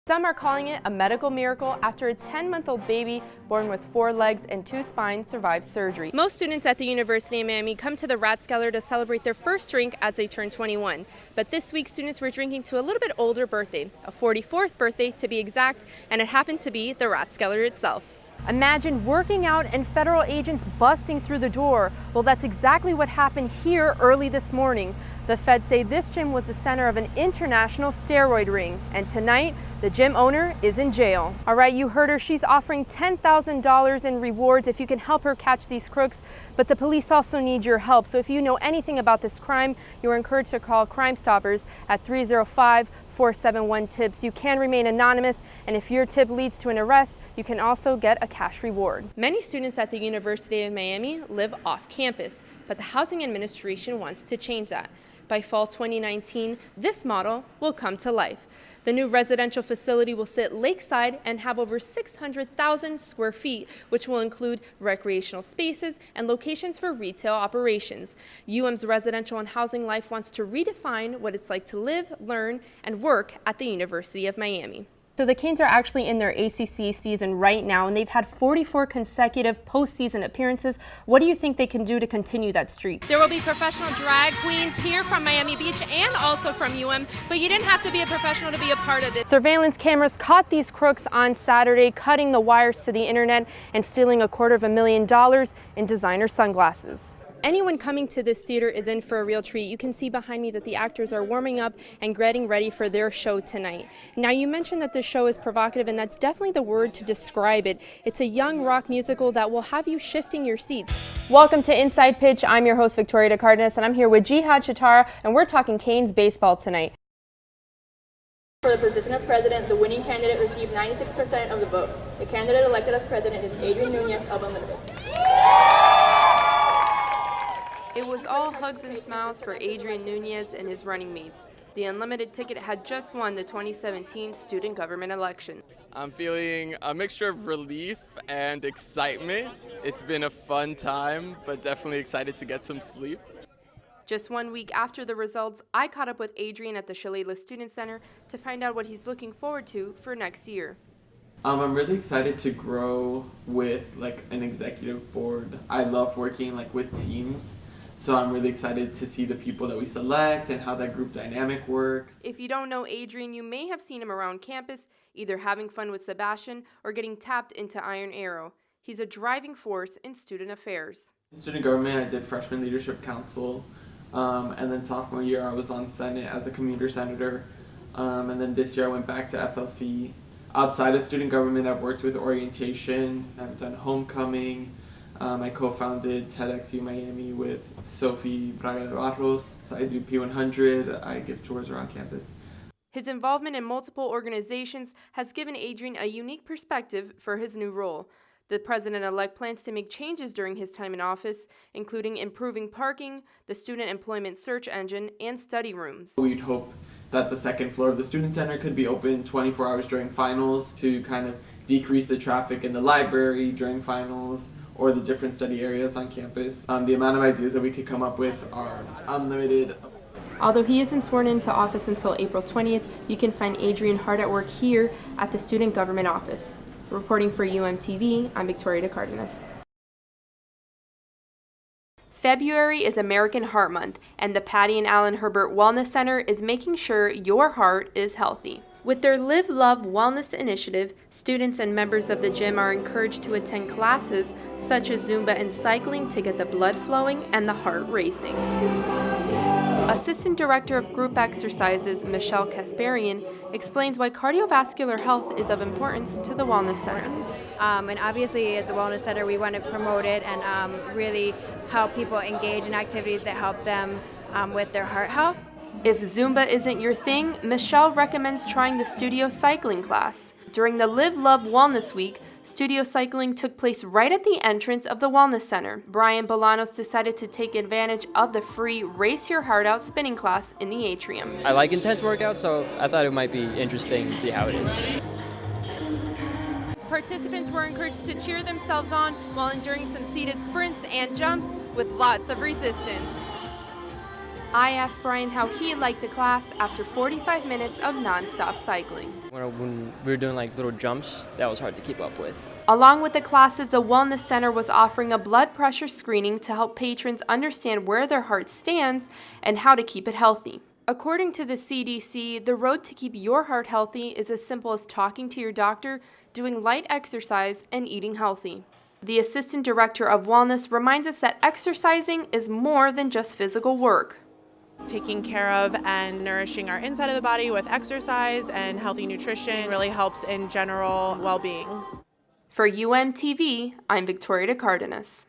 Some are calling it a medical miracle after a 10-month-old baby born with 4 legs and 2 spines survived surgery. Most students at the University of Miami come to the Rathskeller to celebrate their first drink as they turn 21. But this week, students were drinking to a little bit older birthday, a 44th birthday to be exact, and it happened to be the Rathskeller itself. Imagine working out and federal agents busting through the door. Well, that's exactly what happened here early this morning. The feds say this gym was the center of an international steroid ring, and tonight, the gym owner is in jail. All right, you heard her. She's offering $10,000 in rewards if you can help her catch these crooks, but the police also need your help. So if you know anything about this crime, you are encouraged to call Crime Stoppers at 305-471-TIPS. You can remain anonymous, and if your tip leads to an arrest, you can also get a cash reward. Many students at the University of Miami live off campus, but the Housing Administration wants to change that. By fall 2019, this model will come to life. The new residential facility will sit lakeside and have over 600,000 square feet, which will include recreational spaces and locations for retail operations. UM's Residential and Housing Life wants to redefine what it's like to live, learn, and work at the University of Miami. So the Canes are actually in their ACC season right now, and they've had 44 consecutive postseason appearances. What do you think they can do to continue that streak? There will be professional drag queens here from Miami Beach and also from UM, but you didn't have to be a professional to be a part of this. Surveillance cameras caught these crooks on Saturday, cutting the wires to the internet and stealing $250,000 in designer sunglasses. Anyone coming to this theater is in for a real treat. You can see behind me that the actors are warming up and getting ready for their show tonight. Now, you mentioned that this show is provocative, and that's definitely the word to describe it. It's a young rock musical that will have you shifting your seats. Welcome to Inside Pitch. I'm your host, Victoria Cardenas, and I'm here with Jihad Chatara, and we're talking Canes baseball tonight. For the position of president, the winning candidate received 96% of the vote. The candidate elected as president is Adrian Nunez of Unlimited. It was all hugs and smiles for Adrian Nunez and his running mates. The Unlimited ticket had just won the 2017 student government election. I'm feeling a mixture of relief and excitement. It's been a fun time, but definitely excited to get some sleep. Just 1 week after the results, I caught up with Adrian at the Shalala Student Center to find out what he's looking forward to for next year. I'm really excited to grow with an executive board. I love working with teams. So I'm really excited to see the people that we select and how that group dynamic works. If you don't know Adrian, you may have seen him around campus, either having fun with Sebastian or getting tapped into Iron Arrow. He's a driving force in student affairs. In student government, I did freshman leadership council, and then sophomore year I was on Senate as a commuter senator, and then this year I went back to FLC. Outside of student government, I've worked with orientation, I've done homecoming. I co-founded TEDxU Miami with Sophie Braga de Barros. I do P100, I give tours around campus. His involvement in multiple organizations has given Adrian a unique perspective for his new role. The president-elect plans to make changes during his time in office, including improving parking, the student employment search engine, and study rooms. We'd hope that the second floor of the student center could be open 24 hours during finals to kind of decrease the traffic in the library during finals, or the different study areas on campus. The amount of ideas that we could come up with are unlimited. Although he isn't sworn into office until April 20th, you can find Adrian hard at work here at the Student Government Office. Reporting for UMTV, I'm Victoria Cardenas. February is American Heart Month, and the Patty and Alan Herbert Wellness Center is making sure your heart is healthy. With their Live Love Wellness initiative, students and members of the gym are encouraged to attend classes such as Zumba and cycling to get the blood flowing and the heart racing. Assistant Director of Group Exercises, Michelle Kasparian, explains why cardiovascular health is of importance to the Wellness Center. And obviously, as a Wellness Center, we want to promote it and really help people engage in activities that help them with their heart health. If Zumba isn't your thing, Michelle recommends trying the studio cycling class. During the Live Love Wellness Week, studio cycling took place right at the entrance of the Wellness Center. Brian Bolanos decided to take advantage of the free Race Your Heart Out spinning class in the atrium. I like intense workouts, so I thought it might be interesting to see how it is. Participants were encouraged to cheer themselves on while enduring some seated sprints and jumps with lots of resistance. I asked Brian how he liked the class after 45 minutes of nonstop cycling. When we were doing like little jumps, that was hard to keep up with. Along with the classes, the Wellness Center was offering a blood pressure screening to help patrons understand where their heart stands and how to keep it healthy. According to the CDC, the road to keep your heart healthy is as simple as talking to your doctor, doing light exercise, and eating healthy. The Assistant Director of Wellness reminds us that exercising is more than just physical work. Taking care of and nourishing our inside of the body with exercise and healthy nutrition really helps in general well-being. For UMTV, I'm Victoria Cardenas.